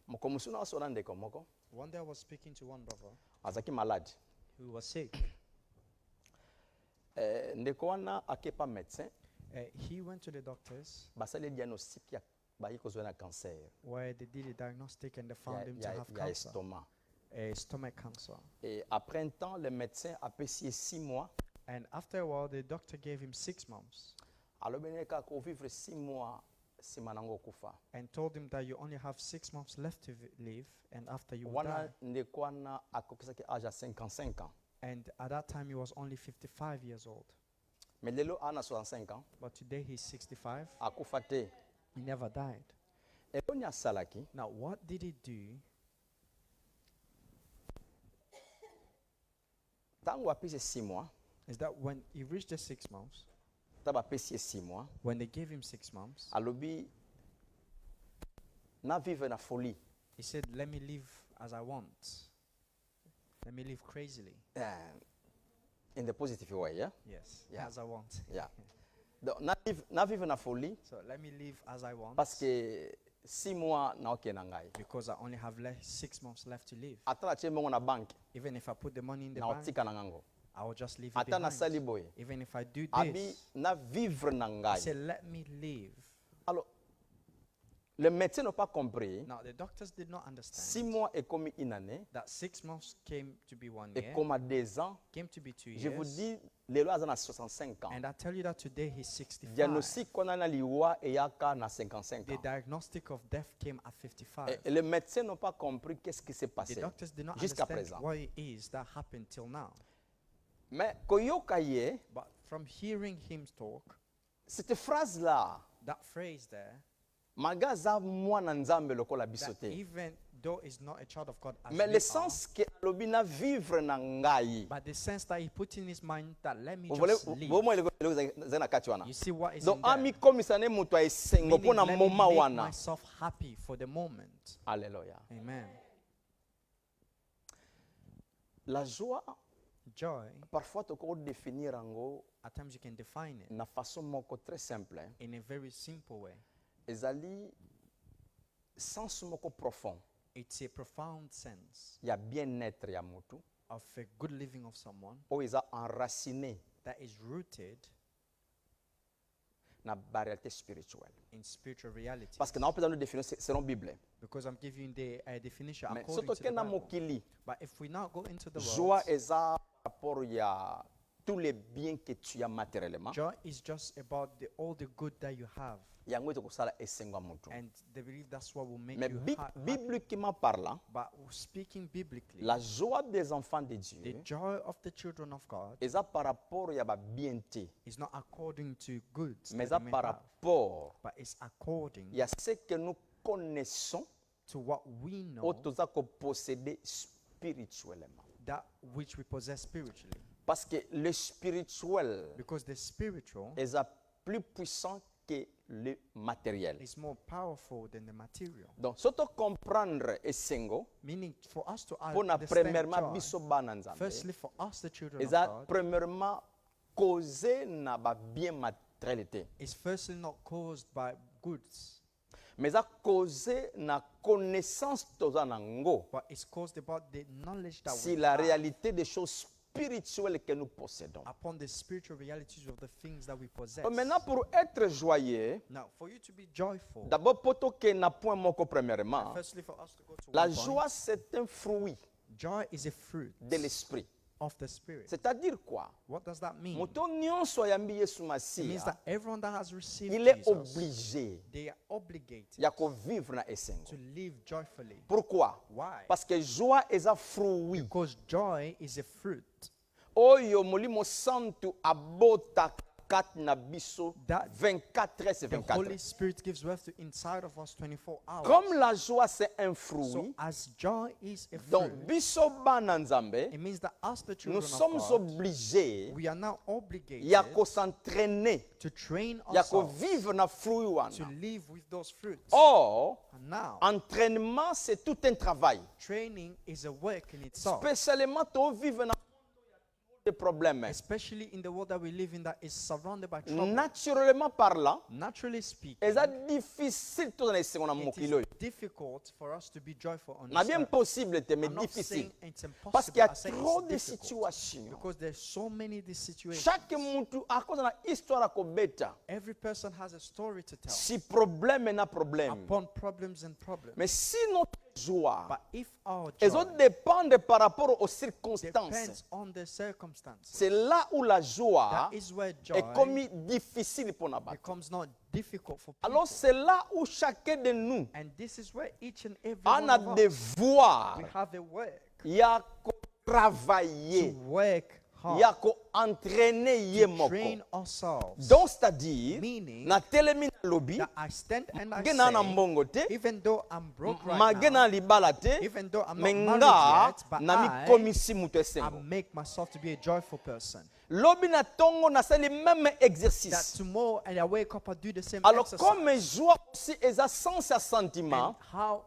One day I was speaking to one brother azaki malade. who was sick. Ndeko wana akepa médecin He went to the doctors basali diagnostic ya bayi kozwa na cancer where they did a diagnostic and they found him to have ya cancer, estomac. stomach cancer. Et après un temps, le médecin a apprécié 6 mois. And after a while, the doctor gave him 6 months Alors beneka ko vivre 6 mois simanango kufa. and told him that you only have 6 months left to live, and after you will Wana die. ndeko wana akokisaki âge à 55 ans. And at that time, he was only 55 years old. Mais lelo ana 65 ans But today, he's 65. akufa te. He never died. Eloni asalaki Now, what did he do? tango apesi 6 mois, Is that when he reached the 6 months, taba apesi 6 mois, when they gave him 6 months, alobi na vivre na folie. he said, let me live as I want. Let me live crazily. In the positive way, yeah? Yes, Yeah. as I want. Yeah. Donc na vivre na folie So let me live as I want, parce que 6 mois na oke na ngai. because I only have 6 months left to live. Atala tie mbongo na bank Even if I put the money in the na bank, otika na ngango. I will just leave it Ata na sali behind. boye. Even if I do Abi this, na vivre na he ngai. said, let me live. Alors le médecin n'a pas compris. Now, the doctors did not 6 understand mois est comme une année that 6 months came to be 1 et year, comme à 2 ans. came to be 2 Je vous years. dis les lois à 65 ans. And I tell you that today he's 65. Diagnostic qu'on a na liwa et yaka na 55 The ans. diagnostic of death came at 55. Et les médecins n'ont pas compris qu'est-ce qui s'est The passé doctors did not jusqu'à understand présent. what it is that happened till now. Mais koyoka ye, But from hearing him talk, cette phrase là, that phrase there, magaza mwana nzambe lokola that biso te. even though he's not a child of God as Mais we le are, sens que alobi na vivre na ngai. but the sense that he put in his mind that let me Vous voulez just live. vous moi za na kati wana. You see what is Donc in there? ami komisa ne mutu ayisengo Meaning, pona let me moma make wana. myself happy for the moment. Alléluia. Amen. La joie, Joy, parfois tu peux définir yango at times you can define it na façon moko très simple. in a very simple way. Ezali sens moko profond. It's a profound sense Ya bien-être ya mutu. of a good living of someone O eza enraciné that is rooted na ba réalité spirituelle. in spiritual reality. Parce que na opeza no définir selon Bible. Because I'm giving the definition Mais according soto to the kena Bible. mokili, But if we now go into the joie world, eza rapport ya tous les biens que tu as matériellement. joy is just about all the good that you have. Yango ete kosala esengo mutu. And they believe that's what will make Mais you happy. bibliquement parlant, But speaking biblically, la joie des enfants de the Dieu joy of the children of God eza par rapport ya ba bienté, is not according to goods, mais that eza they may par have, rapport but it's according ya ce que nous connaissons to what we know, ou toza ko posséder spirituellement. that which we possess spiritually. Parce que le spirituel Because the spiritual est plus puissant que le matériel. is more powerful than the material. Donc, soto comprendre esengo, Meaning, for us to pour na understand premièrement joy, biso bana nzambe, firstly, for us, the children of eza God, premièrement causé na ba bien matérialité. is firstly not caused by goods, Mais eza causé na connaissance toza nango but it's caused about the knowledge that si we la have réalité des choses spirituelles que nous possédons. upon the spiritual realities of the things that we possess. Maintenant, pour être joyeux, Now, for you to be joyful, d'abord, pour toquer na point moko premièrement, firstly, for us to go to la one point, joie c'est un fruit joy is a fruit de l'esprit. of the spirit. C'est-à-dire quoi? What does that mean? Moto nyonso ayambi Yesu It means Masiya, that everyone that has received il est Jesus, obligé they are obligated ya vivre na esengo. to live joyfully. Pourquoi? Why? Parce que joie est un fruit. Because joy is a fruit Oyo molimo santo abota kat na biso that 24 heures sur the 24. Holy Spirit gives birth to inside of us 24 hours. Comme la joie c'est un So fruit, as joy is a donc fruit, biso bana nzambe, it means that us, the nous children of sommes God, obligés we are now obligated ya s'entraîner, to train ya ourselves vivre na fruit to wana. live with those fruits. Or, And now, entraînement c'est tout un travail. training is a work in itself. Spécialement to vivre na des problèmes. especially in the world that we live in that is surrounded by trouble. Naturellement parlant, Naturally speaking, c'est difficile tout dans les secondes it mokilo. is difficult for us to be joyful on Na this bien earth. possible, mais I'm not difficile. saying it's Parce qu'il y a impossible. I say trop it's de difficult situations. because there's so many these situations. Chaque muntu à cause de la histoire à kobeta. Every person has a story to tell Si problème na problème. upon problems and problems. Mais si notre joie, But if our elles joy ont dépendre par rapport aux circonstances. depends on the circumstances, C'est là où la joie that is where est joy comme difficile pour nous. becomes not difficult for people. Alors c'est là où chacun de nous And this is where each and every a one of des us, devoirs. we have a work Il y a qu'à to travailler. work Il y a hard, qu'à entraîner yé to moko. train ourselves. Donc c'est-à-dire Meaning na telemi na lobby, that I stand and I gena na say, mbongo te, even though I'm broke right magena now, libala te, even though I'm not married menga yet, but na I mikomisi mutu esengo. make myself to be a joyful person. Lobi na tongo na sali même That exercice. tomorrow and I wake up, I do the same Alors exercise. comme joie aussi est un sens à sentiment, And how,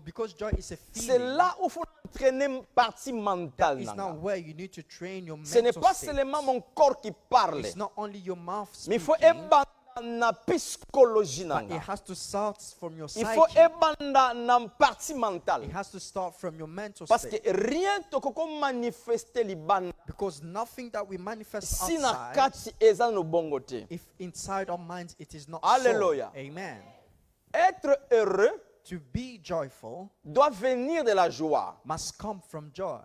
because joy is a c'est feeling, là où il faut entraîner partie mentale. it's nanga. not where you need to train your Ce n'est mental pas state. seulement mon corps qui parle, It's not only your mouth mais il faut speaking, ébanda na psychologie but it nanga. has to start from your Il faut psyche. ébanda na partie mentale. It has to start from your mental Parce que state. rien to koko manifester libanda Because nothing that we manifest si na outside, kati eza no bongo te. if inside our minds it is not Hallelujah. so. Amen. Être heureux To be joyful doit venir de la joie. must come from joy.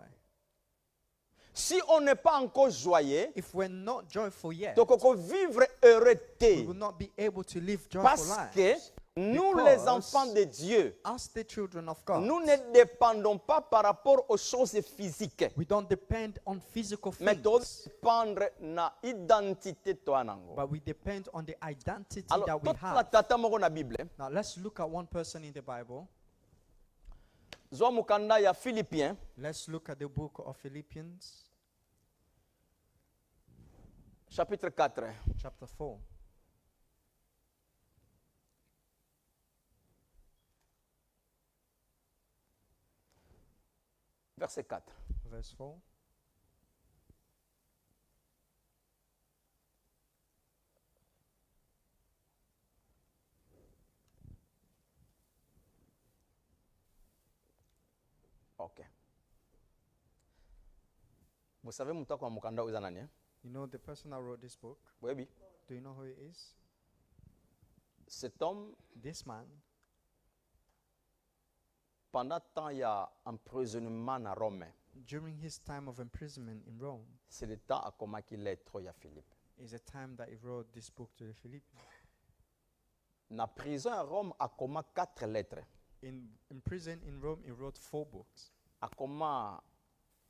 Si on n'est pas encore joyeux, If we're not joyful yet, to koko vivre heureux we te. will not be able to live joyful Parce que lives. nous, Because les enfants de Dieu, As the children of God, nous ne dépendons pas par rapport aux choses physiques, we don't depend on physical mais nous things, dépendre na identité toi nango. but we depend on the identity Alors, that we toute la have. tata moko na Bible, Now let's look at one person in the Bible. zwa mukanda ya Philippiens, Let's look at the book of Philippians, chapitre 4. chapter 4. Verset 4. Verse 4. Ok. Vous savez mtu kwa mukanda uza nani? You know the person that wrote this book? Oui. Do you know who he is? Cet homme, This man, pendant temps il y a emprisonnement à Rome, during his time of imprisonment in Rome, c'est le temps à comment qu'il est trop à Philippe. is a time that he wrote this book to the Philippians. Na prison à Rome a comment 4 lettres. In prison in Rome, he wrote 4 books. A comment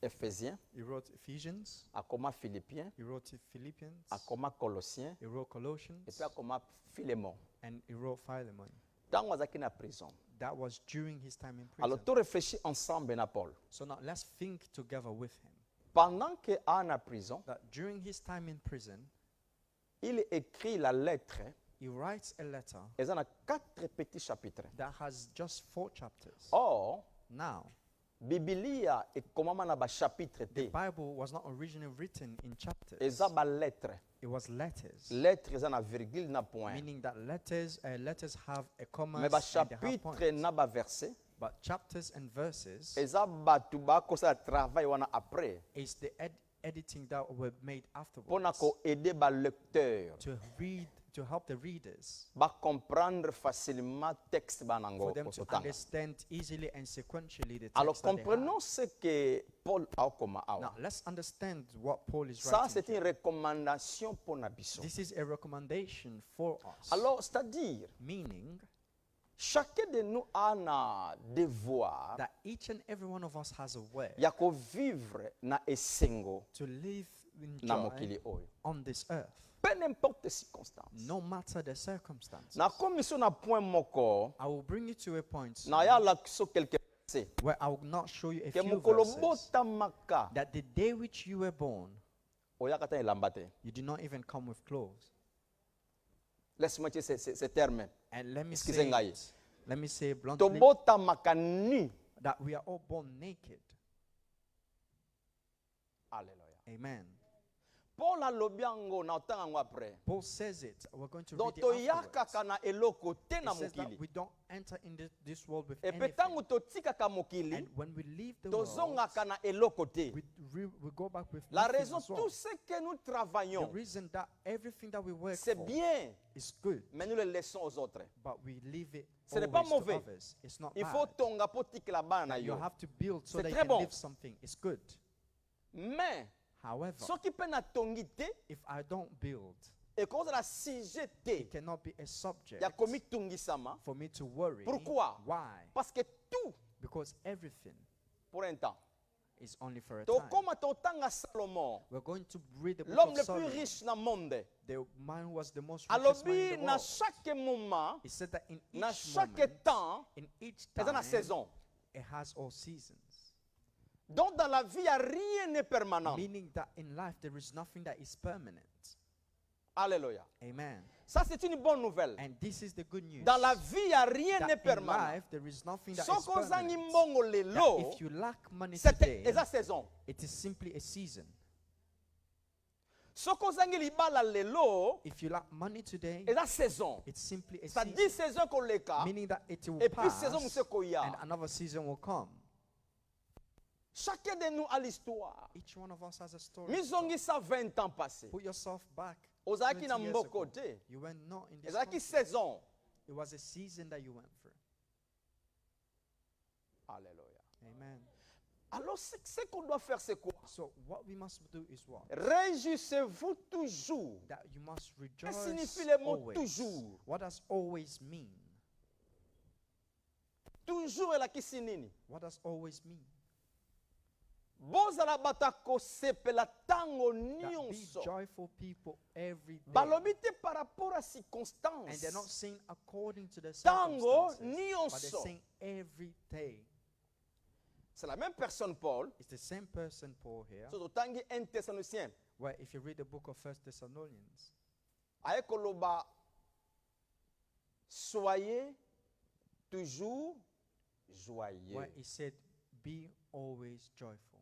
Éphésiens, He wrote Ephesians, a comment Philippiens, he wrote Philippians, a comment Colossiens, he wrote Colossians, et puis a comment Philémon. and he wrote Philemon. Tant wazaki na prison. That was during his time in prison. Alors tout réfléchit ensemble na Paul. So now let's think together with him Pendant que a na prison, that during his time in prison, il écrit la lettre. he writes a letter Et ça a 4 petits chapitres. that has just 4 chapters. Or, Now, Biblia est comment na ba chapitre the te. Bible was not originally written in chapters. Et ça ba lettre. It was letters. Lettre ça na virgule na point. Meaning that letters have a comma Mais ba and they have chapitre points. na ba verset. But chapters and verses Et ça ba tu ba ko ça travail wana après. is the editing that were made Pour na afterwards ko aider ba lecteur. to help the readers, Ba comprendre facilement texte ba nango. for them to understand easily and sequentially the text Alors that they have. comprenons ce que Paul a comme Now let's understand what Paul is ça writing c'est une here. recommandation pour Nabiso. This is a recommendation for us. Alors c'est-à-dire Meaning chacun de nous a un devoir that each and every one of us has a way ya ko vivre na esengo to live in na joy mokili oyo. on this earth, Peu n'importe circonstance. no matter the circumstances. Na commission na point moko I will bring you to a point na ya lakso quelque versets where I will not show you a ke few mokolo verses botamaka that the day which you were born, oyaka ta elamba te. you did not even come with clothes. Laisse-moi dire ces termes. And let me Excusez say, ngai. let me say bluntly Tobotamaka nu. that we are all born naked. Alléluia. Amen. Paul alobi yango na otanga yango après. Paul says it. We're going to Donc read it afterwards. toyakaka na eloko te It na says that mokili. we don't enter in this world with Epe anything. ntango totikaka mokili, And when we leave the world, tozongaka na eloko te. we go back with La nothing raison, as well. tout ce que nous The travaillons, reason that everything that we work c'est for bien, is good, mais nous le laissons aux autres. but we leave it Ce n'est pas always to mauvais. others. It's not Il faut bad. tonga po tikela bana na You yo. have to build so C'est that you très can bon. live something. It's good. Mais, However, soki mpe na tongi te, if I don't build, ekozala sujet te it cannot be a subject ya komitungisama. for me to worry. Pourquoi? Why? Parce que tout, Because everything pour un temps. is only for a time. Tokoma totanga Salomon, We're going to read the book l'homme of le plus Solomon. riche na monde. The man who was the most richest man Alobi in the na world. chaque moment, He said that in na each chaque moment, temps, in each eza na time, saison. it has all seasons. Donc dans la vie, y a rien n'est permanent. Meaning that in life there is nothing that is permanent. Alléluia. Amen. Ça, c'est une bonne nouvelle. And this is the good news. Dans la vie, y a rien That n'est in permanent. life there is nothing that is Soko zangi permanent. mbongo That lelo, if you lack money c'est today, eza saison. it is simply a season. Soko zangi libala lelo, If you lack money today, eza saison. it's simply a Ça season. dit saison koleka, Meaning that it will et puis pass saison mse koya. and another season will come. Chacun de nous a l'histoire. Each one of us has a story. Mizongi sa 20 ans passés. Put yourself back. Ozaki 20 na years mboko ago. te. You were not in this Ezaki country. saison. It was a season that you went through. Alléluia. Amen. Alors, ce qu'on doit faire, c'est quoi? So what we must do is what? Réjouissez-vous toujours. That you must Que rejoice signifie le mot always. toujours? What does always mean? Toujours elakisi nini? What does always mean? Bozala batako sepela tango That be nyonso. joyful people every day. Balobi te par rapport à And circonstance. they're not saying according to the Tango circumstances, but they're nyonso. saying every day. C'est la même personne, Paul. It's the same person, Paul, here, So totangi 1 Thessaloniciens. where if you read the book of 1 Thessalonians, Aye koloba. Soyez toujours joyeux. where he said, be always joyful.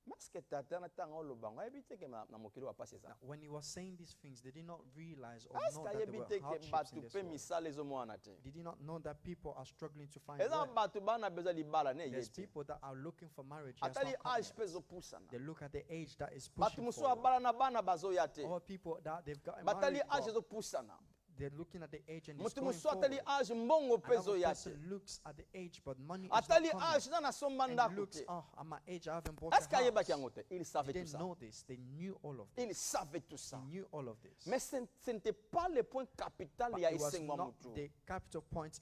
Parce que tata na tango lobango ayebite ke na mokili wa pasi ça. Now, when he was saying these things, they did not realize or Est-ce know que that there were ayebite ke hardships batu in this pe world. misala ezomwana te? Did he not know that people are struggling to find Eza work? batu bana besoin libala ne There's yeti. people that are looking for marriage. It has Atali not come âge yet. pe ezopusana. They look at the age that is Batu pushing musu forward. abala na bana bazoya te. Or people that they've got Batali married, âge but ezopusana. they're looking at the age and it's Mutu going musu atali forward. âge mbongo pe Another ezoya te. person looks at the age, but money is Atali not coming. âge na nasomba And he ndako looks, te. oh, at my age, I haven't bought Est-ce a qu'ayebaki house. yango te? Il They savait tout didn't ça. know this. They knew all of this. Il savait tout ça. They knew all of this. Mais ce n'était pas le point capital But ya it was esengwa not mutu. the capital point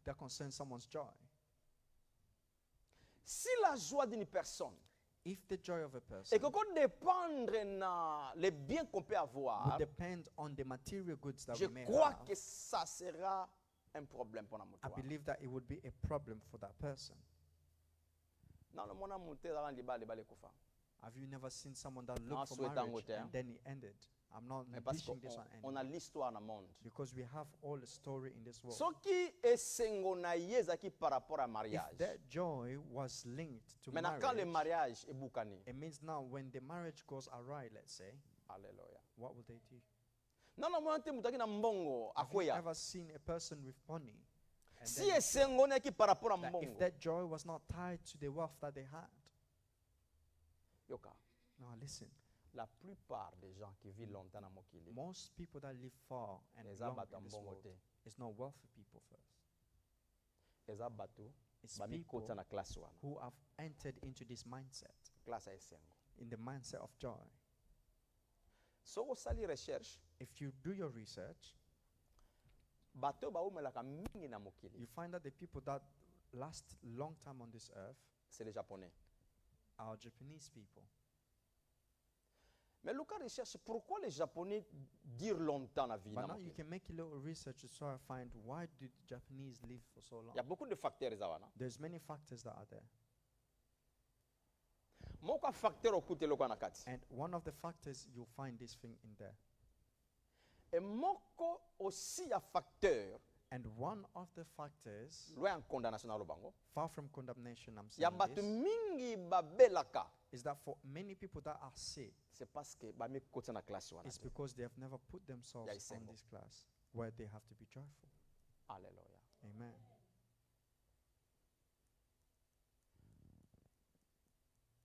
that concerns someone's joy. Si la joie d'une personne If the joy of a person et que qu'on dépendre na les biens qu'on peut would avoir, depend on the material goods that je we may crois have, que ça sera un problème pour la I moto. believe that it would be a problem for that person. Non, le mona monté dans les balles kufa. Have you never seen someone that Non, looked for souhaitant marriage goûter, hein. and then it ended? I'm not Mais parce wishing this one qu'on a ended. l'histoire dans le monde. Because we have all the story in this world. Ce qui est sengo na yezaki par rapport à If mariage. that joy was linked to Maintenant quand le marriage, mariage est boucané. it means now when the marriage goes awry, let's say, Alléluia. what will they do? Non, non, moi, mutaki na mbongo Have you akwea. ever seen a person with money? And Si then est sengo na ki par rapport à that mbongo. if that joy was not tied to the wealth that they had. Yoka. Now listen, La plupart des gens qui vivent longtemps dans Mokili, most people that live far and les long abata in this mbongo world te. is not wealthy people first. Les abatu It's bami people kota na classe wana. who have entered into this mindset, Classe ya esengo. in the mindset of joy. So osali recherche, If you do your research, bato baumelaka mingi na Mokili. you find that the people that last long time on this earth C'est les japonais. are Japanese people. Mais Lucas recherche pourquoi les japonais durent longtemps la vie But na now you Mokili. can make a little research to try to find why do the Japanese live for so long. Il y a beaucoup de facteurs eza wana. There's many factors that are there. Moko facteur okute lokwa na kati. And one of the factors you'll find this thing in there. Et moko aussi ya facteur And one of the factors, loin en condamnation na lobango. far from condemnation, I'm Ya saying bato this, mingi babelaka. is that for many people that are sick, c'est parce que bami koti na classe wana it's te. because they have never put themselves Ya on isengo. this class where they have to be joyful. Alléluia. Amen.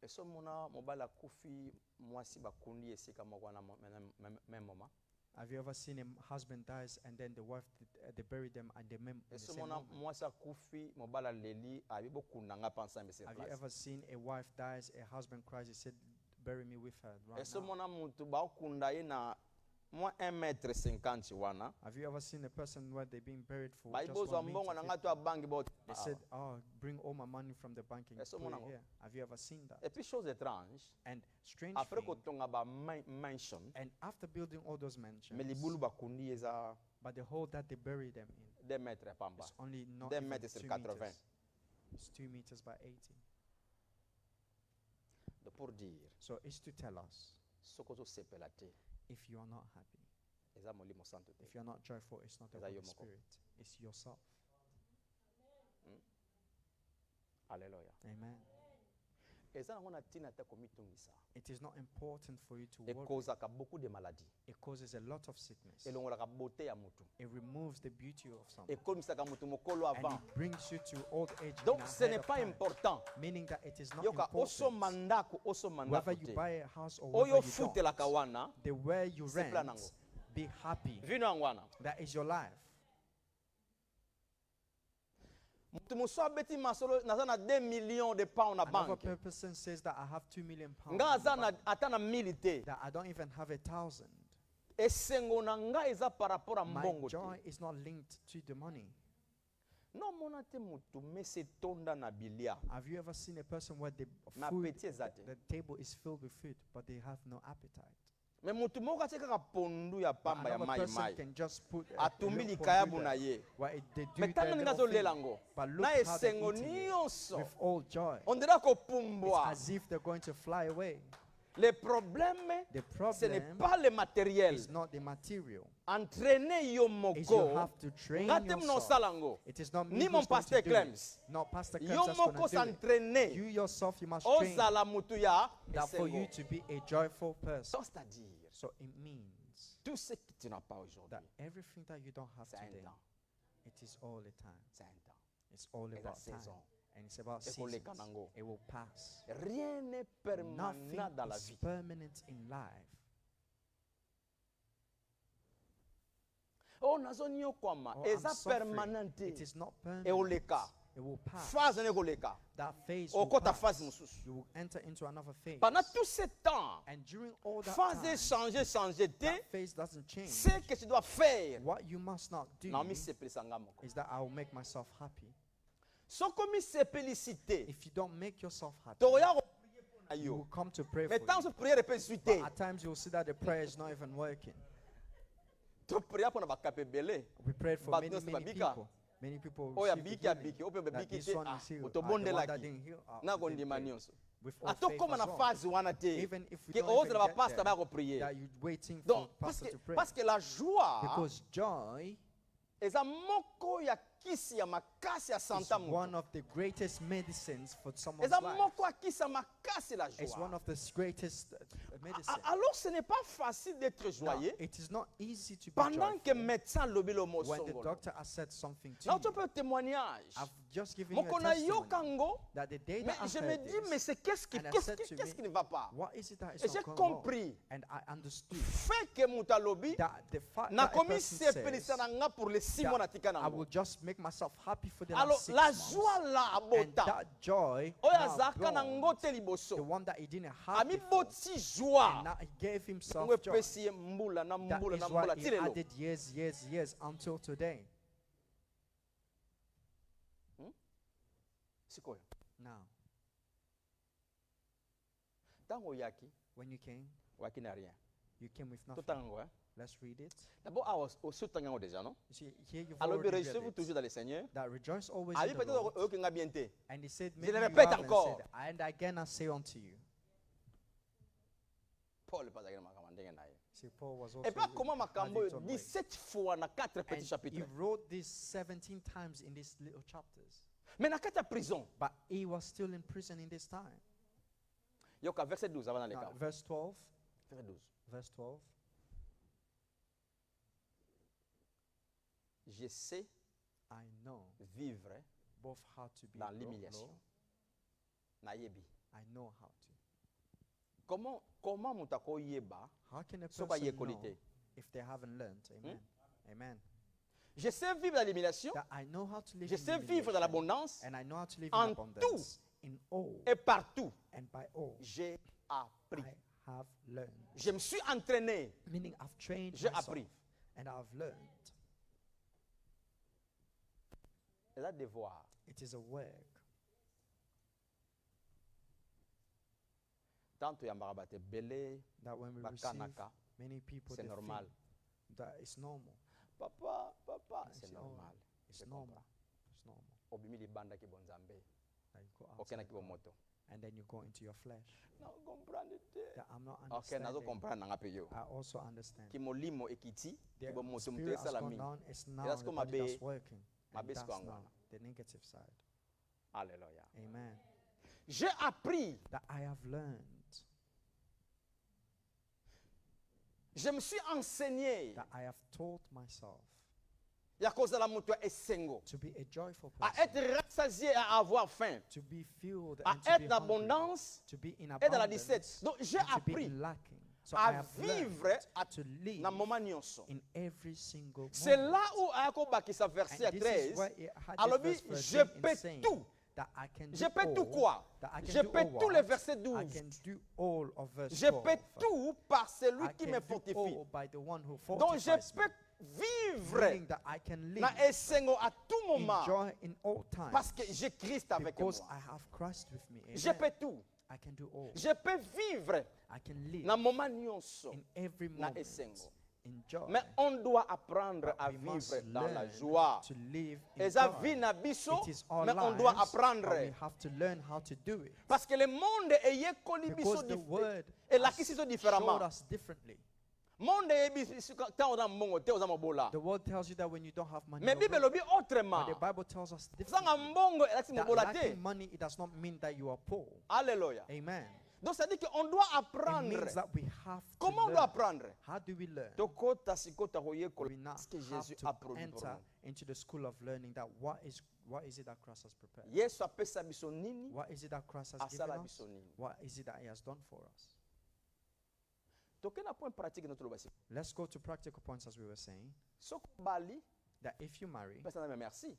Eso mona mobala kufi mwasi bakundi esika moko na même moment. Have you ever seen a husband dies and then the wife, they bury them and they in the Eso same mona moment? mwasi akufi mobala leli abibo kunanga pansa mbese Have you place. ever seen a wife dies, a husband cries, he said, bury me with her right Eso now? mona muntu ba kunda ye na moins 1,50 m wana. Have you ever seen a person where they're being buried for Ba just ibozo 1 mbongo na meter? ngatu abangi bot. They said, oh, bring all my money from the bank and Eso put it monango. here. Have you ever seen that? Et puis chose étrange, And strange après thing, ko tonga ba mansion, and after building all those mais mansions, libulu bakundi eza but the hole that they bury them in 2 mètres pamba. is only not 2 even mètres sur 2 80. meters. It's 2 meters by 80. De pour dire, So it's to tell us, sokozo sepela te, if you are not happy, eza molimo santo te. if you're not joyful, it's not the Eza Holy yo moko. Spirit. It's yourself. Alléluia. Amen. Eza nango na tina te komitungisa. It is not important for you to worry. Ekozaka beaucoup de maladies. It causes a lot of sickness. Elongolaka beauté ya mutu. It removes the beauty of something. Ekomisaka mutu mokolo And avant. it brings you to old age Donc in ce ahead n'est of pas time. important. Meaning that it is not Yoka oso important. mandako, oso Whether mandako you te. buy a house or whether Oyo you futelaka don't, wana, the where you C'est plan rent, nango. be happy. vino yango wana. That is your life. Mutu mosu abeti masolo naza na 2 millions de pounds na Another banque. person says that I have 2 million pounds. Nga in the aza na bank, ata na 1000 te. that I don't even have 1,000. Esengo na ngai eza par rapport à My mbongo joy te. is not linked to the money. Non mona te mutu mese tonda na bilia. Have you ever seen a person where the Na food, appétit eza te. the table is filled with food, but they have no appetite? Mais mutu moko atie kaka pondu ya pamba ya Another mai person mai. can just put a Atumbi little likayabu pondu na there, ye. where they do Mais their tanga little ninga thing, zolelango. but look Na how they're esengo eating it nyonso. with all joy. On dirait It's kopumbwa. as if they're going to fly away. Le problème, The ce n'est problem pas le matériel. is not the material. Entraîner yo Is you moko. have to train Ngate mno yourself. salango. It is not me Ni who's mon going to pasteur do Clems. it. Not Pastor Clems Yo that's moko going to do it. s'entraîner. You yourself, you must train Ozala mutu ya that for you esengo. to be a joyful person. Donc, c'est-à-dire, So it means tout ce que tu n'as pas aujourd'hui, that everything that you don't have c'est un today, temps. it is all the time. C'est un temps. It's all Et la about time. saison. And it's about Et pour les seasons. Kanango. It will pass. Rien n'est permanent Nothing dans la is vie. permanent in life. Oh, nazo nyokwama. Oh, I'm Eza suffering. permanente. It is not permanent. Eoleka. It will pass. Phase ne koleka. That phase will Okota pass. phase mosusu. You will enter into another phase. Pendant tout ce temps, And during all that phase time, changer te. that phase doesn't change. Ce que tu dois faire. What you must not do Na misepelisa nga moko. is that I will make myself happy. Soko misepelisite. If you don't make yourself happy, Toya ko prier pour na you yo. will come to pray Mais for tant you. que prière peut suite. But at times you will see that the prayer is not even working. To prière pour na bakapebele. We prayed for But many, no, many Babika. people. Many people Oya received biki ya healing. biki. Ope be That biki this te. one Ah, is healed. utobonde The one that laki. didn't heal, Na didn't kondima pray. nyonso. With all Ato faith koma as na well. phase wana te. Even if we Que don't ose even na get pastor ba there, ko prier. that you're waiting for Donc pastor to pray. parce que la joie Because joy eza moko ya kisi ya makasi ya is santa one mutu. of the greatest medicines for someone's Eza life. moko ya kisi ya makasi la It's one joie. of the greatest medicine. Alors ce n'est pas facile d'être Now, joyeux it is not easy to be pendant que joyful médecin lobi lo mo when the songolo. doctor has said something to Là tu you. peux témoignage. I've just given you Moko a na testimony yokango. that the day Mais that I je me heard dis this, mais c'est qu'est-ce qui and I qu'est-ce said qui- to qu'est-ce me, qui ne va pas? what is it that is Et j'ai not going wrong? compris. And I understood Fait que muta lobi that the fact na that a komi person sepelisa says na nga pour les 6 mois na tika that I will nango. just make myself happy for the Alors last 6 la months. joie la And abota. that joy Oyo now azalaka na ngo brought te the liboso. one that he didn't have before, Amiboti and joie. now he gave himself Ngo joy. epesi ye mbula na That mbula is na why mbula he ti lelo. added years until today. Sikoyo. Now, Tango oyaki, when you came, oyaki na rien. you came with nothing. Totanga ngo, hein. Let's read it. D'abord, aussi tanga ngo déjà, non? You see, here you've Alors, already réjouissez-vous read toujours it. dans le Seigneur. That rejoice always Ah, in oui, the peut-être Lord. oyaki nga bien te. And he said, Je maybe le you répète haven't encore. said, and again I say unto you. Paul pas zakena makambo ndenge na ye. See, Paul was also Et pas comment had makambo it on way. 17 fois na 4 petits And he chapitres. wrote this 17 times in these little chapters. Mais na kati ya prison, But he was still in prison in this time. Yoka, verset 12, avant d'aller Now, là. verse 12. Verset 12. Verse 12. Je sais I know vivre both how to be dans low, l'humiliation. Nayebi. I know how to. Comment mutako yeba How can a soka person yekoli know te? if they haven't learned? Amen. Amen. Je sais vivre dans l'humiliation. That I know how to live Je in sais vivre dans humiliation, l'abondance. and I know how to live En in abundance. In all Et partout, and by all, j'ai appris. I have learned. Je me suis entraîné. Meaning I've trained J'ai myself appris. and I've learned. C'est un devoir. It is a work. Tanto yambara bate belé, That when we receive, bakanaka, many people c'est they normal. think that it's normal. Papa, I c'est say, normal. It's Je normal. comprends. It's normal. Obimi libanda ki bonzambe. That you go Okena outside ki God, moto. and then you go into your flesh. Na comprendre te. That I'm not Ok, nazo understanding. comprendre nanga pe yo. I also understand. Ki molimo ekiti, The ki bo moto spirit has mutesa la gone mingi. down. It's now that's the come body that's mabe- working. And mabe that's siku now angwana. the negative side. Alléluia. Amen. J'ai appris. That I have learned. Je me suis enseigné. That I have taught myself Ya kozala mutu esengo. to be a joyful À person. être rassasié, à avoir faim. To be filled À and to être be en hungry. abondance To be in et dans la 17. abundance. Donc j'ai And to be appris lacking. So I à have vivre learned à to live na moment nyonso. in every single C'est moment. là où ayakobakisa verset And this is 13. where it had this alobi, verse je 13 in peux saying tout. that I can Je do peux tout all, quoi? that I can Je do peux all tout what? le verset I 12. can do all of verse Je 12. peux tout par celui I qui can me do fortifie. all by the one who Donc je fortifies peux me. vivre Meaning that I can live na esengo à tout moment enjoy in all times parce que j'ai Christ avec moi. because I have Christ with me. Je Amen. peux tout. I can do all. Je peux vivre I can live na moment nyonso in every na moment. esengo. Enjoy. Mais on doit apprendre But à we must vivre dans la learn joie. to live in Eza joy. vie na biso, It is our mais on lives, doit but we apprendre. have to learn how to do it. Parce que le monde eyekoli biso Because the word elakisi so showed différemment. us differently. Monde eyebi biso tant oza mbongo te oza mobola. The word tells you that when you don't have money, Mais you're Bible broke. elobi autrement. But the Bible tells us Zanga differently. mbongo elakisi That mobola te. lacking money, it does not mean that you are poor. Alléluia. Amen. Donc ça dit qu'on doit It apprendre. means that we have to Comment on doit learn. apprendre? How do we learn? Tokota sikota koyekola We now ce que have Jésus to a produit pour enter nous. into the school of learning that what is it that Christ has prepared? Yesu apesa biso nini? What is it that Christ has given Asala us? biso nini? What is it that He has done for us? Tokena point pratique notre lobasi. Let's go to practical points as we were saying. Soko bali, That if you marry, pesa na merci.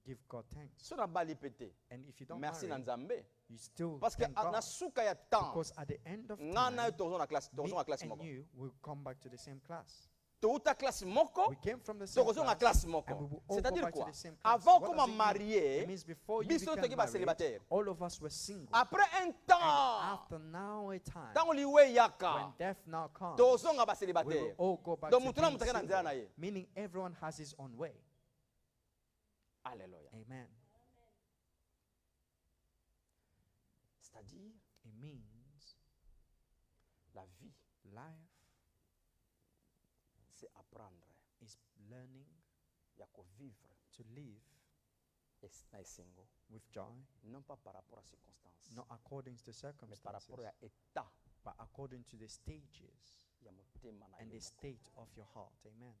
give God thanks. So na bali pété. And if you don't Merci na marry, Nzambe. you still Parce que thank God. na suka ya temps, Because at the end of ngana time, tozo na classe, me tozo na classe and moko. you will come back to the same class. Touta classe moko, We came from the same tozo na class. classe moko. And we will all go C'est-à-dire back to quoi? the same class. Avant What qu'on does m'a it mean? marié, It means before you biso became toki ba married, célibataire. all of us were single. Après un And temps, after now a time, tango liwe when yaka, death now comes, tozonga ba we will célibataire. all go back Donc to mutuna being mutake na nzela na single. ye. Meaning everyone has his own way. Alléluia. Amen. C'est-à-dire It means la vie, life c'est apprendre is learning ya ko vivre to live na esengo, with joy, non pas par rapport à circonstances, not according to mais par circumstances, rapport à état but according to the stages ya motema na and yo. the state of your heart. Amen.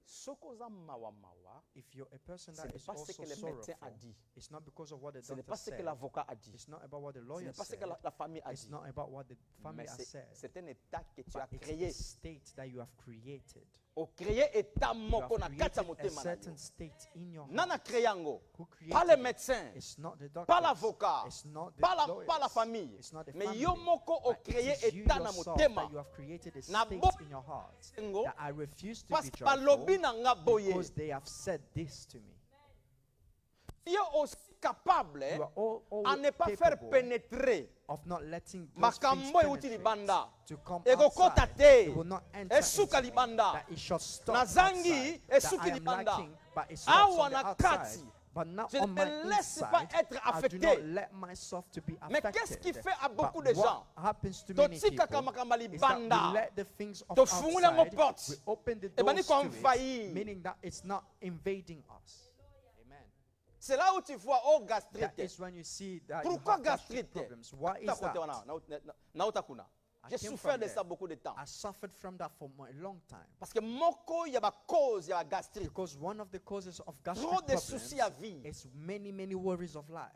Soko za mawa mawa, If you're a person ce that n'est is pas ce also que le médecin a sorrowful, dit, it's not because of what the ce n'est doctor pas ce que said. l'avocat a dit, It's not about what the ce lawyer n'est pas ce said. que la famille a It's dit, not about what the family mais has said. c'est un état que tu But as it's créé. a state that you have created. O créé état You moko have na kati ya created a motema na yo. certain state in your Nana heart. créé yango? Who Pas le created it? médecin, It's not the doctor. pas l'avocat, It's not the pas la lawyers. famille, It's not the mais family. yo moko o But créé it is you état na yourself motema. that you have created a Na state bo- in your heart Sengo, that I refuse to parce be que balobi joyful na nga boye. because they have said this to me. Yo aussi capable You are all à ne pas faire capable pénétrer of not letting those things makambo euti penetrate libanda. to come Ekokota outside. te. It will not enter Esuka into me, libanda. that it shall stop Nazangi, outside, that esuki I am libanda. lacking, but it stops Awa on the na outside. kati. But now Je on my ne laisse pas inside, être I do affecté. not let myself to be Mais qu'est-ce qui affected. fait à beaucoup But de gens? what happens to many Totika people kama is that libanda. we let the things of Tofungula ngo outside, porte. we open the Ebani doors kwa to mfayi. it, meaning that it's not invading us. Amen. C'est là où tu vois, oh, That gastrite. is when you see that you Pourquoi have gastric gastrite? problems. Why is that? I J'ai came souffert from de there. ça beaucoup de temps. I suffered from that for a long time. Parce que moko, il y a ma cause, il y a gastrite. Because one of the causes of gastric Trop de problems soucis à vie. is many worries of life.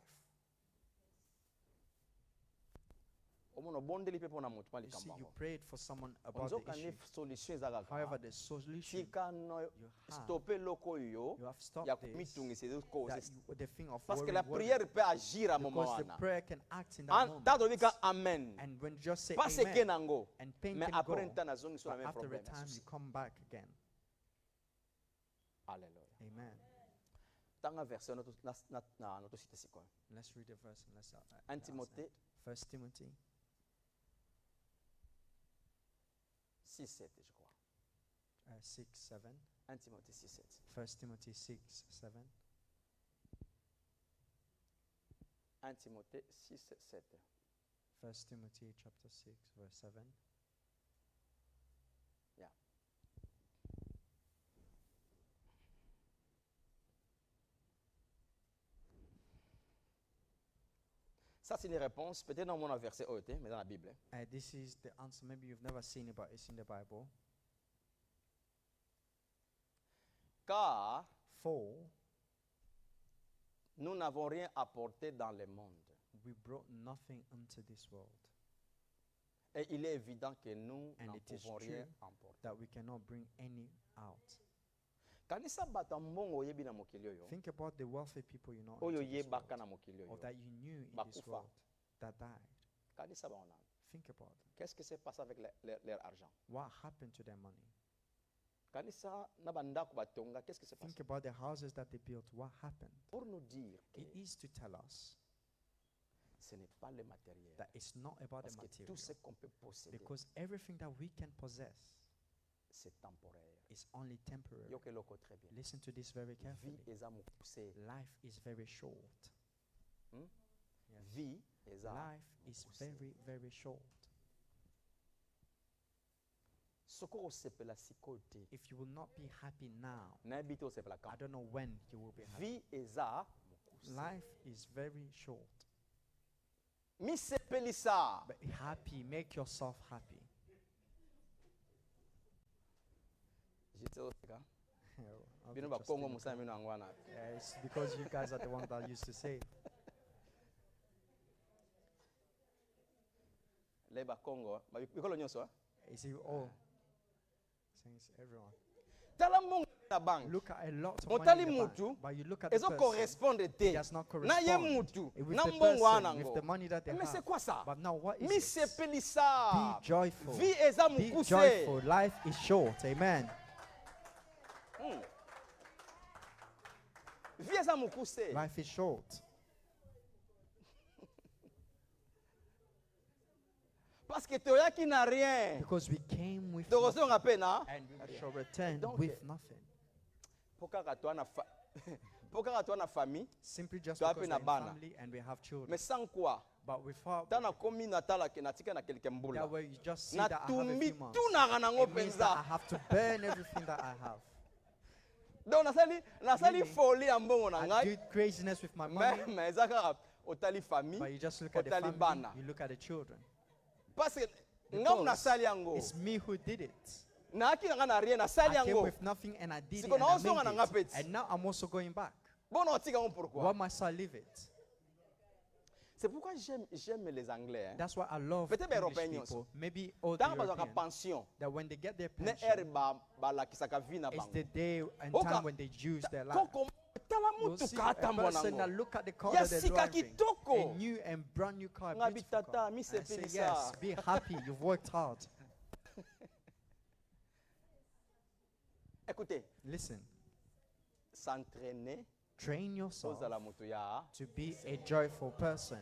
You see, you prayed for someone about the issue. However, the solution you have stopped this, the thing of Parce que worry, la prière peut agir à un moment. because the prayer can act in that moment. Amen. And when you just say Pas ce que amen, nango. and pain Mais can go, après un temps, nous sommes sur but le même after a problème. time you come back again. Alléluia. Amen. Tanga verset notre cité c'est quoi? Let's read the verse and let's 1 Timothée 1 Timothy 6:7 je crois. 6:7. 1 Timothée 6:7. 1 Timothy 6:7. 1 Timothée 6:7. 1 Timothy chapter 6 verse 7. Yeah. Ça c'est une réponse, peut-être dans mon verset OT, mais dans la Bible. This is the answer. Maybe you've never seen it, but it's in the Bible. Car For nous n'avons rien apporté dans le monde. we brought nothing into this world, Et il est évident que nous and n'en it is pouvons true rien emporter. that we cannot bring any out. Kanisa bato mbongo oyebi na mokili oyo. Think about the wealthy people you know Oyo into this yebaka world, na mokili or oyo. that you knew in this Bakufa. world that died. Kanisa baona. Think about them. Qu'est-ce qui s'est passé avec leur argent? What happened to their money? Kanisa na bandako batonga, qu'est-ce qui s'est passé? Think about the houses that they built. What happened? Pour nous dire que It is to tell us ce n'est pas le matériel. that it's not about Parce the que material, tout ce qu'on peut posséder, because everything that we can possess c'est temporaire. is only temporary. Yo keloko très bien. Listen to this very Vie carefully. eza mokuse. Life is very short. Hmm? Yes. Vie eza Life is mokuse. very short. Soko osepela sikoyo te. If you will not be happy now, Nayebi te osepela I quand. don't know when you will be happy. Vie eza mokuse. Life is very short. Misepelisa. But happy, make yourself happy. J'étais oseka. I'll Bino be ba just Kongo in the musala bino angwana. Yeah, it's because you guys are the ones that used to say. Le ba Kongo, ba bikolo nyonso. You see, oh, since everyone. Tala mbongo na bank. Look at a lot of Motali money in the bank, mutu, but you look at the Ezo person, correspond it te. does not Na ye correspond mutu, with na the mbongo person, anango. with the money that they Mais c'est have. quoi ça? But now what is it? Misepelisa. Be joyful. Vie eza Be mokuse. joyful. Life is short. Amen. Vie eza mokuse. Life is short. Parce que toyaki na rien. Because we came with nothing, Tokozonga pe na. and we shall return Donc, with nothing. Po kaka toa na po kaka toa na famille, Simply just Toi because pe na we're in bana. family and we have children. mais sans quoi. But without Tana komi na tala ke na tika na kelke mbula. that way, you just see Na that I have a tumbi few months. tunaka nango It means that I penza. have to burn everything that I have. Donc nasali Really? folie ya mbongo na I ngai. do craziness with my money, Mais eza kaka otali famille, but you just look at the otali family, bana. you look at the children. Parce que ngam Because nasali yango. it's me who did it. Naaki na nga na rien nasali I came yango. with nothing and I did it Siko and na I osonga na nga made it. peti. And now I'm also going back. Bona otika ngo pourquoi? Why must I leave it? C'est pourquoi j'aime les Anglais. Hein. That's why I love Peut-être English Européens people. Maybe all the Tant bazaka Europeans, pension. that when they get their Ne pension, balakisaka vie na it's bango. the day and Oka- time when they use their life. Koko tala You'll see mutuka a atambwa person that nango. look at the car Ya that they're sika driving, kitoko. a new and brand new car, Nga beautiful bitata, car. mi I se say pelisa. yes, be happy, you've worked hard. Écoutez, Listen, s'entraîner train yourself ozala mutu ya. to be a joyful person.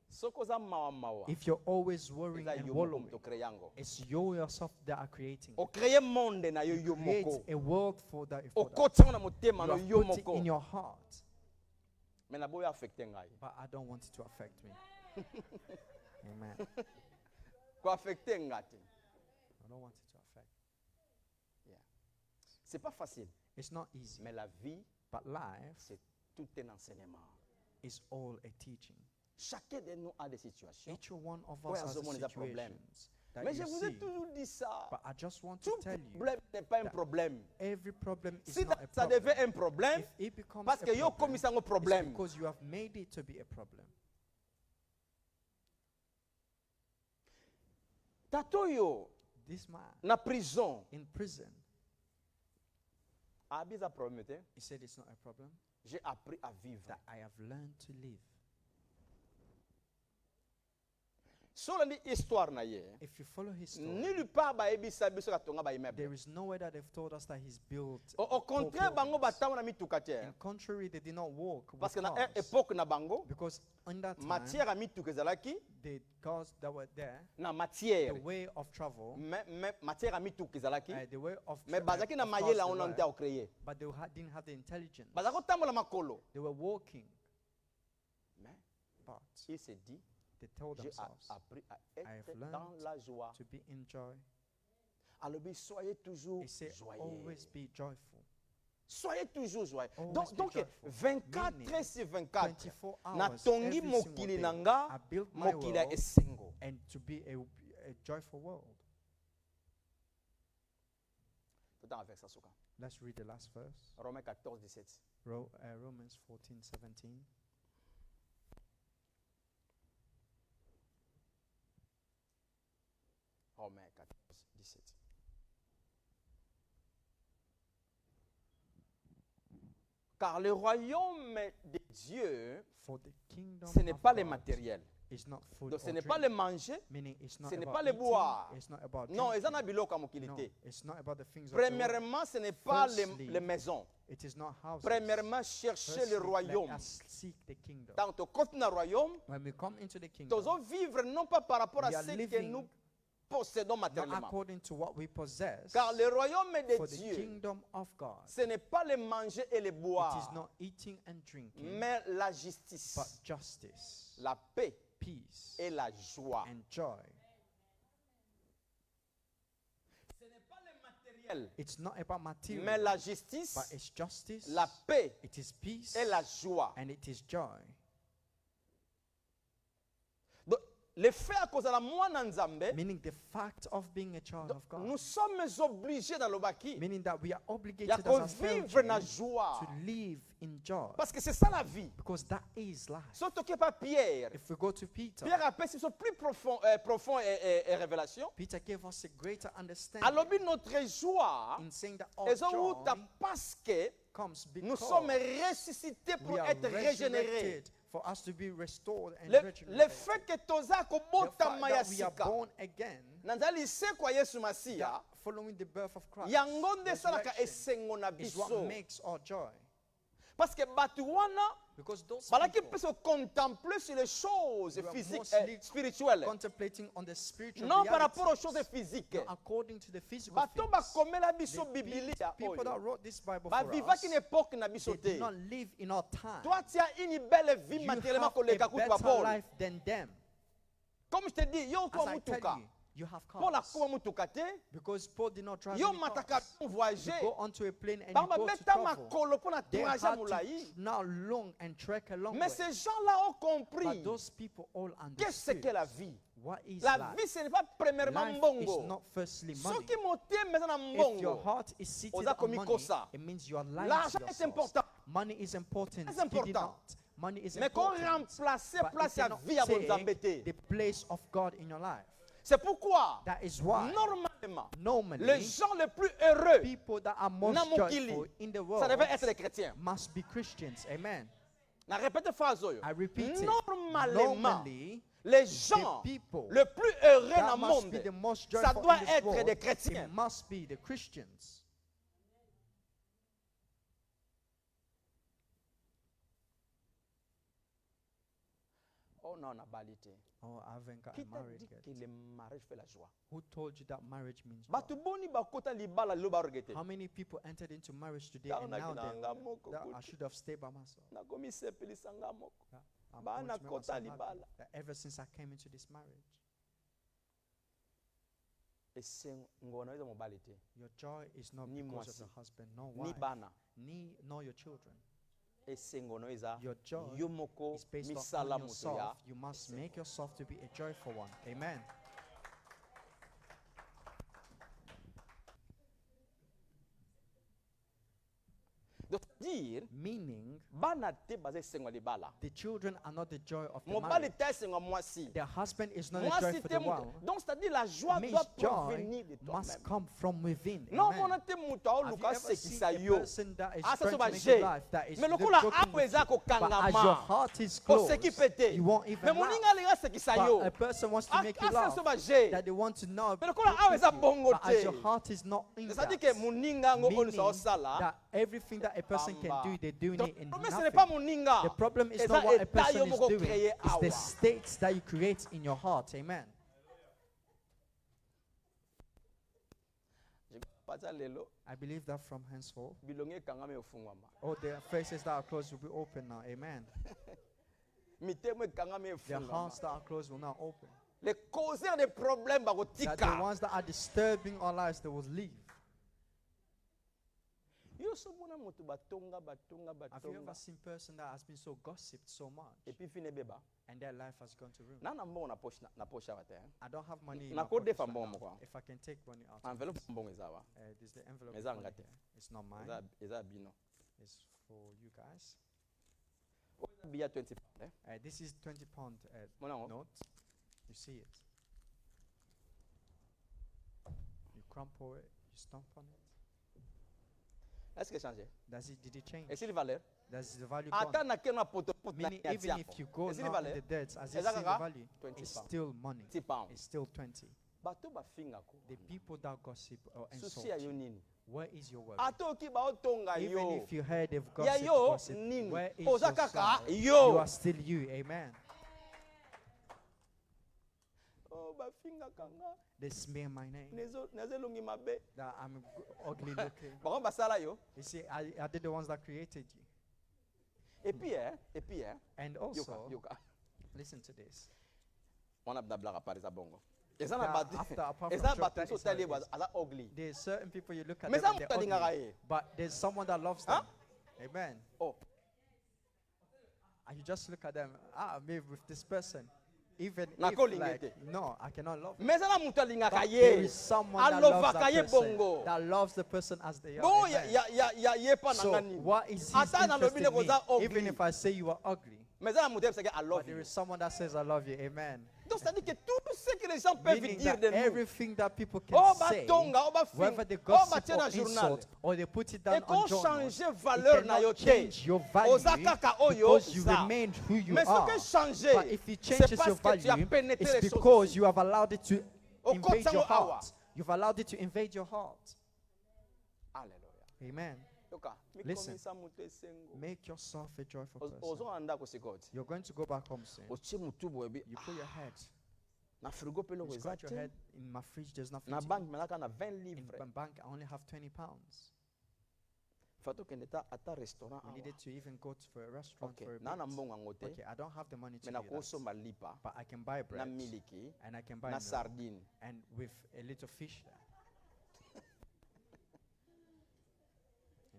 Soko za mawa mawa. If you're always worrying Eza and yo moko wallowing, mutu créer yango. it's you yourself that are creating. O créer monde na yo yo Create moko. a world for that. O kotango na motema You no have yo put it in moko. your heart, Mais na boya affecter ngai. but I don't want it to affect me. Amen. Ko affecter ngati. I don't want it to affect. C'est pas facile, It's not easy, mais la vie but life c'est tout un enseignement. Is all a teaching. Chacun de nous a des situations. Each one of Ouais, us has Azomon, il y a a problème. situations that Mais je you vous ai see. toujours dit ça. But I just want to Tout tell you problème n'est pas un that problème. every problem is Si not a ça problem. devait un problème, If it becomes parce a que yo problem, commis un it's problème. because you have made it to be a problem. Tato yo, This man na prison, in prison, a bien un problème. he said it's not a problem, J'ai appris à vivre. that I have learned to live. Sur la histoire na ye, If you follow his story, nulle part ba ebisa biso katonga ba immeuble. there is nowhere that they've told us that he's built. Au contraire, bango batama na mituka te. In contrary, they did not walk with Parce que na cars, époque na bango, because in that time, matière à mituka ezalaki the cars that were there, na the matière. way of travel, Matière à mituka ezalaki. the way of Mais bazaki na of cars mayela they on were, ante créer. but they didn't have the intelligence. Bazako tambola makolo. They were walking, Mais but il s'est dit, they told j'ai themselves appris à have être learned dans la joie. to be in joy. Alors, soyez toujours He said, joyeux. always be joyful. Soyez toujours joyeux. Always Donc, be joyful. 24 Meaning, heures sur 24, 24 na hours, tongi every mokili single day, nanga, I built my mokili world esengo. and to be a joyful world. Tout en avec ça, Souka. Let's read the last verse. Romains 14, 17. Romans 14:17. Romains 14, 17. Car le royaume de Dieu, For the kingdom ce n'est of pas le God matériel. is not food Donc, ce or n'est pas drink, le manger. meaning it's not Ce n'est about pas le eating, boire. it's not about Non, drinking. ils en ont biloko à mokili No, te. it's not about the things of the world. Premièrement, ce n'est pas Firstly, les maisons. It is not houses. Premièrement, chercher Firstly, le royaume. let us seek the kingdom. Dans ton compte dans le royaume, When we come into the nous kingdom, devons vivre non pas par rapport à we are ce que living nous possédons not matériellement. according to what we possess, Car le royaume de for the Dieu, kingdom of God, ce n'est pas le manger et le it is boire, not eating and drinking, mais la justice, but justice, la paix peace, et la joie. and joy. Ce n'est pas le matériel, It's not about mais material, la justice, but it's justice, la paix it is peace, et la joie. and it is joy. Donc, le fait à cause de la moine nzambe, Meaning the fact of being a child of God, nous sommes obligés dans le baki meaning that we are ya obligated as a vivre na family joie. to live in joy, Parce que c'est ça la vie. because that is life. Si on ne pas Pierre, If we go to Peter, Pierre appelle ce plus profond, et révélation. Peter gave us a greater understanding Alors, notre joie, in saying that our est joy parce que comes nous because sommes ressuscités pour we are être régénérés. resurrected for us to be restored and Le regenerated. fait que toza The kobota fact maya that we are sika. born again, Nanzali se kwa Yesu that Masia, following the birth of Christ, yango nde salaka resurrection esengo na is what biso. makes our joy. Parce que batu wana Because those balaki people peut se contempler sur les choses who are physiques mostly et spirituelles. contemplating on the spiritual Non par rapport aux realities, choses physiques. not according to the physical Bato things. bakomela biso The Biblia people that oyo. wrote this Bible for Bavivaki us, une époque na biso they did te. not live in our time. Toi tu as une belle vie You matériellement have koleka a kutu better ba Paul. life than them. Comme je te dis, yo As kwa I tell mutuka. you, you have Paul cars. akuma mutuka te. Because Paul did not drive Yo any mataka cars. on You voyager. go onto a plane and you Bamba go to beta travel. makolo pona They tourage had moulayi. to now long and trek a long way. Mais ces gens-là ont compris But those people all qu'est-ce understood que la vie. what is La life. vie, ce n'est pas premièrement Life is mbongo. not firstly money. Soki motema eza na If your mbongo, heart is seated oza on money, komikosa. it means you are lying to L'argent est yourself. important. Money is important. Très important. Did it not? Money is Mais qu'on important. remplace But it place à cannot vie à vos take embêtés. the place of God in your life. C'est pourquoi, That is why normalement, normally les gens les plus heureux, people that are most na mokili, joyful in the ça world devait être les chrétiens. must be Christians. Amen. Na répète phrase oyo. I repeat it. Normalement, Normally, les the gens people le plus heureux that dans le must monde, be the most ça joyful doit in this être world, des chrétiens. it must be the Christians. Oh non, on a balité. Oh, I haven't got Qui t'a married dit yet. que le mariage fait la joie? Who told you that marriage means joy? Batu boni bakota libala loba regete. How many people entered into marriage today That and one now I can- they moko that I kutu. should have stayed by myself? Nakomi sepelisa nga moko. Yeah, I'm Bana going to make kota myself happy libala. that ever since I came into this marriage, Esengo na wiza mobali te. your joy is not Ni because of mwasi. your husband, nor Ni wife, bana. nor your children. Your joy is based on yourself. You must make yourself to be a joyful one. Amen. Meaning, the children are not the joy of the marriage. The husband is not a joy for the world. Donc, c'est-à-dire la joie Means doit joy provenir de must toi-même. come from within. Non, Amen. mon ate mutu Have you aoluka ever seen sekisa a yo. person that is Ah, ça, trying c'est to pas make G. your life that is Mais looking lokola good apo eza but as your kokangama. heart is closed, Oseki pété. you won't Mais even laugh. moninga alinga sekisa yo. But a person wants to Ah, make you ça, laugh, c'est pas G. that they want to know. Mais lokola apo eza bongo But as te. your heart is not in C'est-à-dire that, que moninga ngo meaning onisa osala. that everything that a person can Bamba. do, they're doing Donc, it in le problème, ce n'est pas nothing. moninga. The problem is Eza not what a état person yo is moko doing, créé it's the awa. states that you create in your heart. Amen. I believe that from henceforth, Bilonge kangame ofungwama. all their faces that are closed will be open now. Amen. Mitemo kangame Their hearts ofungwama. that are closed will now open. Les causeurs des problèmes That the bagotika. ones that are disturbing our lives, they will leave. Yo somona moto batonga Have you ever seen a person that has been so gossiped so much et puis fine beba. and their life has gone to ruin? Na mbongo na poche avate. I don't have money in Na my ko defa pockets right mbongo now. moko. If I can take money out, Enveloppe mbongo ezawa. there's the envelope. Eza money ngate. there. It's not mine. Eza bino. It's for you guys. Biya 20 pound. This is £20 Monango. note. You see it. You crumple it. You stomp on it. Est-ce que changé? Did it change? Est-ce qu'il valeur? Does the value Ata gone? na kena poto Meaning, even if you go Est-ce qu'il now in valeur? the debts, as you Eza see the kaka value, 20 it's pound. still money. 20 pound. It's still 20. Bato bafinga ko. The people that gossip or insult Susi ya yo you, nini? where is your word? Ata oki ba otonga Even yo. if you heard they've Ya gossip, yo gossip, nini? where is Oza your kaka side? yo. You are still you. Amen. Oh bafinga kanga. They smear my name. Nezelungi mabe. That I'm ugly looking. Bako basala yo. You see, I did the ones that created you. Et puis And also, yoka. listen to this. On a blague par eza bongo. That Eza na apart batu. from Eza joke, batu that so is how it tali is. aza ugly. There's certain people you look at Mais them ça and they're mutali ugly, ngara but there's someone that loves them. Huh? Amen. Oh. And you just look at them. Maybe with this person, even Na if calling like, it. no, I cannot love. Mais eza na mutu alingaka But there ye. is someone that loves Alobaka ye that person, bongo. that loves the person as they are. Bon Amen. ya ye pa So nangani. what is his Ata na interest lobi in ne me? koza ugly. Even if I say you are ugly, Mais eza na mutu ebisaki I love but there you. is someone that says I love you. Amen. Donc c'est-à-dire que tout ce que les gens peuvent Meaning dire that de nous. everything that people can Oh say, batonga, oh whether bafinga, they oh gossip batie na or journal. insult, or they put it down Et on qu'on journals, change it valeur na yo cannot te. change your value Oza kaka oyo because you za. remain who you Mais ce are. que changer, But if it c'est changes your parce que tu as value, pénétré it's les choses because ici. you have allowed it to Au invade côté your de awa. heart. You've allowed it to invade your heart. Alléluia. Amen. Yoka, Listen. mikomisa mutu esengo. Make yourself a joyful person. Ozonga ko sikoti. You're going to go back home soon. Otie mutu boyebi. You put your head, Na frigo pe you loko scratch your ezate. head. In my fridge, there's nothing Na to bank eat. menaka na 20 In livres. my bank, I only have £20. Fato kende ata restaurant We awa. needed to even go for a restaurant Okay, for a na na bit. mbongo yango te. Okay, I don't have the money to Mais na do that, kosomba lipa. but I can buy Na bread miliki. and I can buy Na milk sardine. and with a little fish there.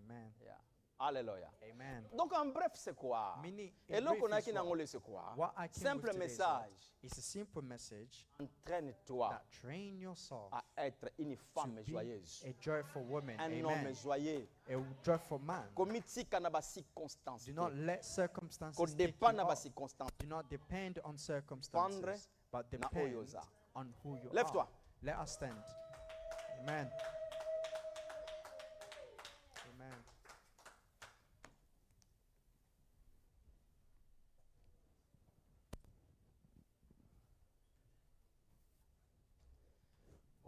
Amen. Yeah. Alléluia. Amen. Donc en bref, c'est quoi? Meaning, in Et là brief qu'on a is qui what? n'angole c'est quoi? What I came Simple with today is message. what? It's a simple message Entraîne-toi that train yourself à être une to femme be joyeuse. a joyful woman. Un homme Amen. joyeux. A joyful man. Komitika na ba circonstance. Do not let circumstances Ko take dépend you na ba off. circonstance. Do not depend on Pendre circumstances, but na depend oyoza. on who you Lève-toi. are. Let us stand. Amen. Amen.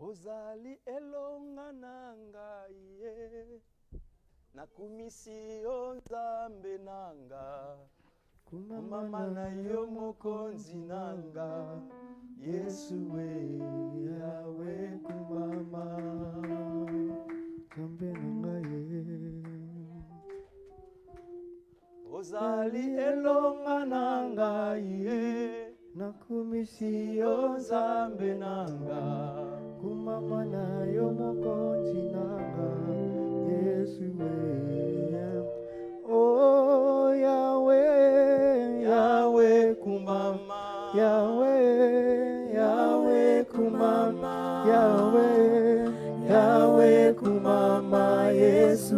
Ozali elonga na ngai ye. Nakumisi yo nzambe nanga. Kumama na yo mokonzi nanga. Yesu we yawe kumama. Nzambe nanga ye. Ozali elonga na ngai ye. Nakumisi yo nzambe nanga. kumama na yo mokonzi nanga Yesu we. Oh Yahweh, Yahweh kumama, Yahweh, Yahweh kumama Yesu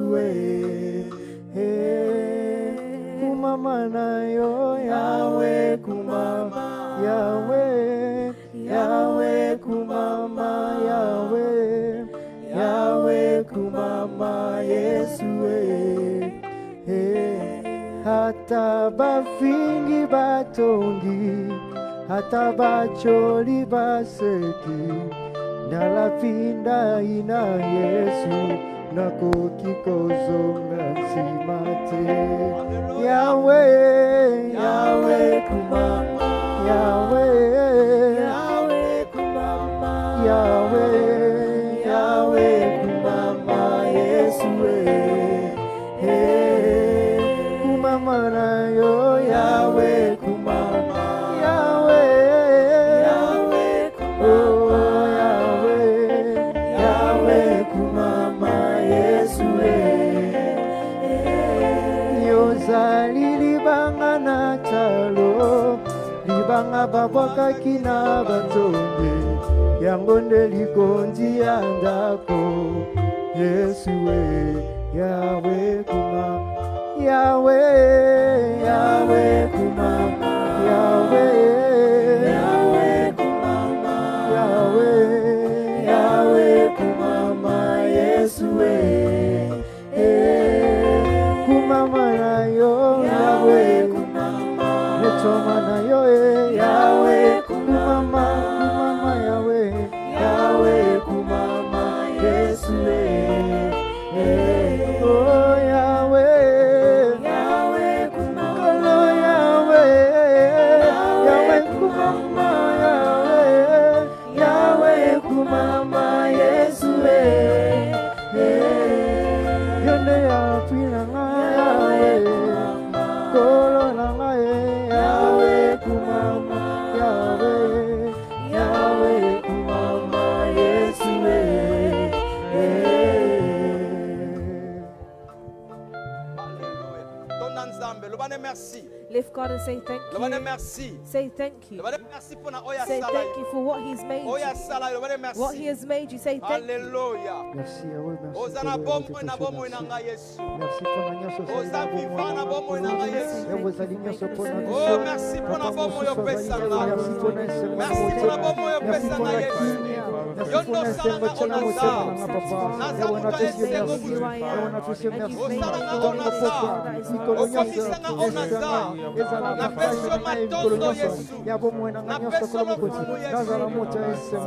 kumama nayo Yahweh kumama, Yahweh, Yahweh kumama, Yahweh, Yahweh kumama Yesu hata bafingi batongi, hata bacholi baseki, nalapinda ina Yesu nako kikozonga simate. Yahweh, Yahweh kumama, Yahweh, Yahweh kumama, Yahweh, Yahweh kumama Yesu kumama nayo Yahweh kumama, Yahweh, Yahweh kumama, Yahweh, Yahweh kumama Yesu yozali libanga na talo, libanga babwaka kina batonde, yango nde likondi ya ndako Yesu Yahweh kumama, Yahweh, Yahweh kumama, Yahweh, Yahweh kumama, Yahweh, Yahweh kumama Yesu kumama nayo Yahweh kumama, netoma nayo Yahweh kumama, kumama Yahweh, Yahweh kumama Yesu oh Yahweh, Yahweh kumama, Yahweh, Yahweh kumama, Yahweh, Yahweh kumama Yesu yonde yapina Yahweh kolo na Yahweh kumama, Yahweh, Yahweh kumama Yesu merci. Lift God and say thank you. Merci. Say thank you. Say thank you for what He's made you. What He has made you. Say thank you. Hallelujah. Merci. Ozana bombo na bombo inanga Yesu. Oh, merci pour la bombo yo pesanga. Merci pour la bombo yo pesanga Yesu. Yondo salanga onasa. Nazamuta esengo buju. Osalanga onasa. Okomisanga onasa. Na peso matondo Yesu. Na peso mafumu Yesu.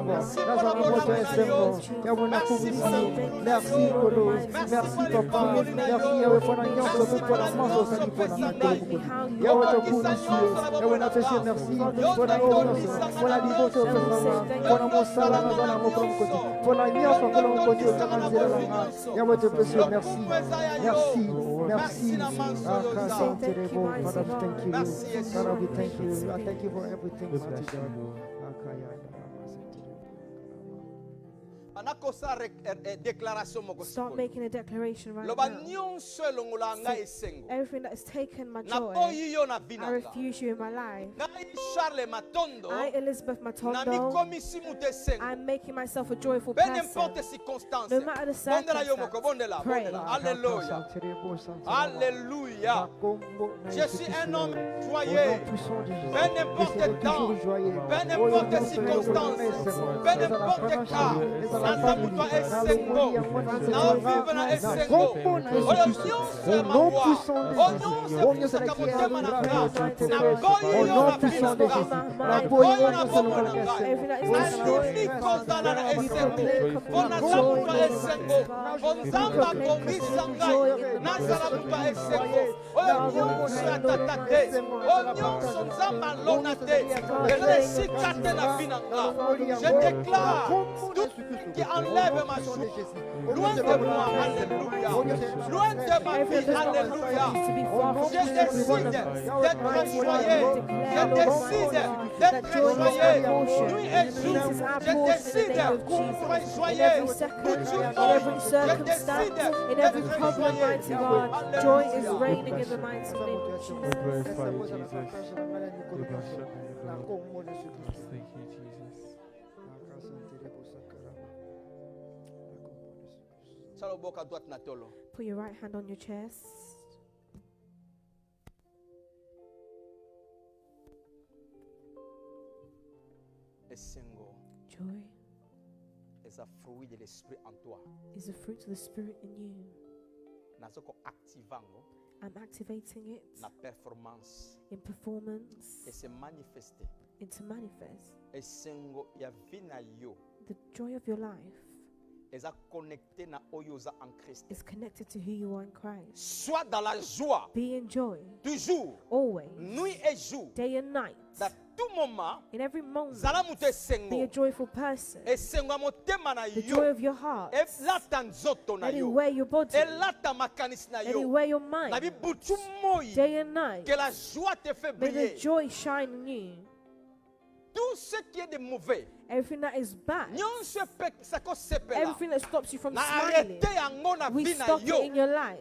Merci Kolo, merci Papa, merci Yahweh pour la nyonso pour la manso sani pour la makolo. Yahweh to kunisi, Yahweh na pesi merci pour la nyonso, pour la liberté au pesa, pour la mosala na bana mokolo mokoti, pour la nyonso pour la mokoti au kama nzela langa. Yahweh to pesi merci, merci, merci. Akasa terebo, Father we thank you, Father we thank you, I thank you for everything, mighty God. Akaya. Start making a declaration right now. Everything that has taken my joy, I refuse you in my life. I, Elizabeth Matondo, I'm making myself a joyful person. No matter the circumstance, pray. Alléluia. Alléluia. Je suis un homme joyeux. Peu n'importe temps, peu n'importe circonstance, peu n'importe cas. Nazamuta esengo, na vive na esengo. Oyo nyonso mawa, oyo nyonso kamotema na ka, na boyo na pinaka, na boyo na bomo na ka, na limi kozala na esengo, po nazamuta esengo, po nzamba kongisa ngai, nazamuta esengo. Oyo nyonso ya tatate, oyo nyonso nzamba lona te, resika te na pinaka. Je déclare tout qui enlève ma joie, loin de moi, alléluia, loin de ma vie, alléluia. Je décide d'être joyeux, je décide d'être joyeux, nuit et jour, je décide d'être joyeux, pour tout le monde, je décide d'être joyeux. Joy is reigning in in the mighty name of Jesus. We glorify you, Jesus. We bless your name, Lord. Thank you, Jesus. Put your right hand on your chest. Joy is a fruit de l'esprit en toi. Is a fruit of the Spirit in you. I'm activating it na performance in performance et se manifester. And to manifest. Esengo ya vina yo. The joy of your life is connected na oyoza en Christ. Is connected to who you are in Christ. Sois dans la joie. Be in joy. Toujours. Always. Nuit et jour. Day and night. Dans tout moment. In every moment. Zala muto esengo. Be a joyful person. Esengo motema na yo. The joy of your heart. Elata nzoto na yo. Let it wear your body. Elata makanisi na yo. Let it wear your mind. Na bibutu moi. Day and night. Que la joie te fait briller. May the joy shine in you. Tout ce qui est de mauvais. Everything that is bad. Everything that stops you from smiling. We stop it in your life.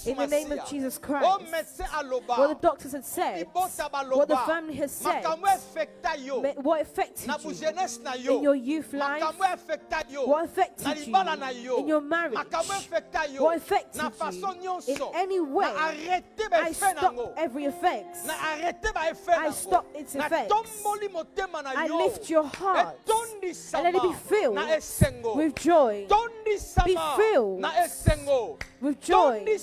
In the name of Jesus Christ. What the doctors had said. What the family has said. What affected you in your youth life. What affected you in your marriage. What affected you in any way. I stop every effect. I stop its effects. I lift your heart and let it be filled with joy. Be filled with joy. Be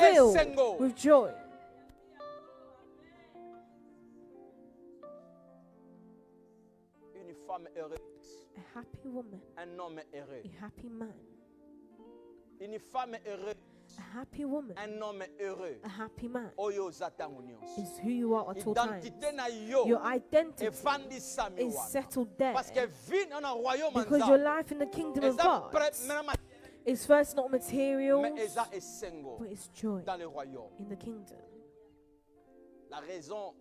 filled with joy. A happy woman. A happy man. A happy woman. A happy man is who you are at all times. Your identity is settled there. Because your life in the kingdom of God is first not material, but it's joy in the kingdom. The reason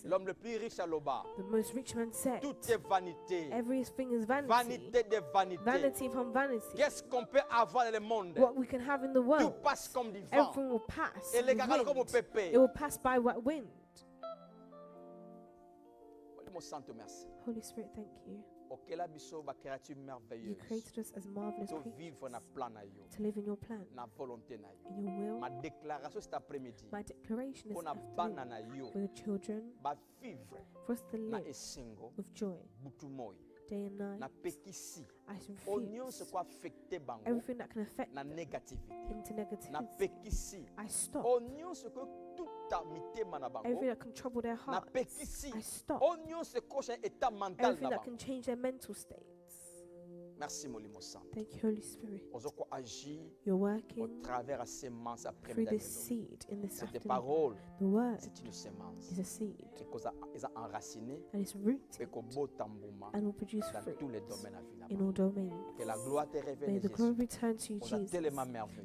l'homme le plus riche à Loba, the most rich man said, tout est vanité. Everything is vanity. Vanité de vanité. Vanity from vanity. Qu'est-ce qu'on peut avoir dans le monde? What we can have in the world. Tout passe comme du vent. Everything will pass. Et les gars comme au pépé. It will pass by what wind. Holy Spirit, thank you. You created us as marvelous creatures to live in your plan, in your will. My declaration is for your children, for us to live with joy, day and night. I refuse everything that can affect them into negativity. I stop everything that can trouble their hearts. I stop everything that can change their mental states. Thank you, Holy Spirit. You're working through this seed in this afternoon. The word is a seed, and it's rooted and will produce fruit in all domains. May the glory return to you, Jesus.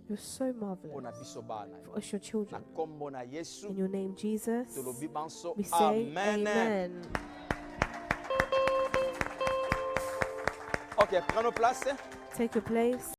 You're so marvelous for us, your children. In your name, Jesus, we say amen. Ok, prends nos places. Take your place.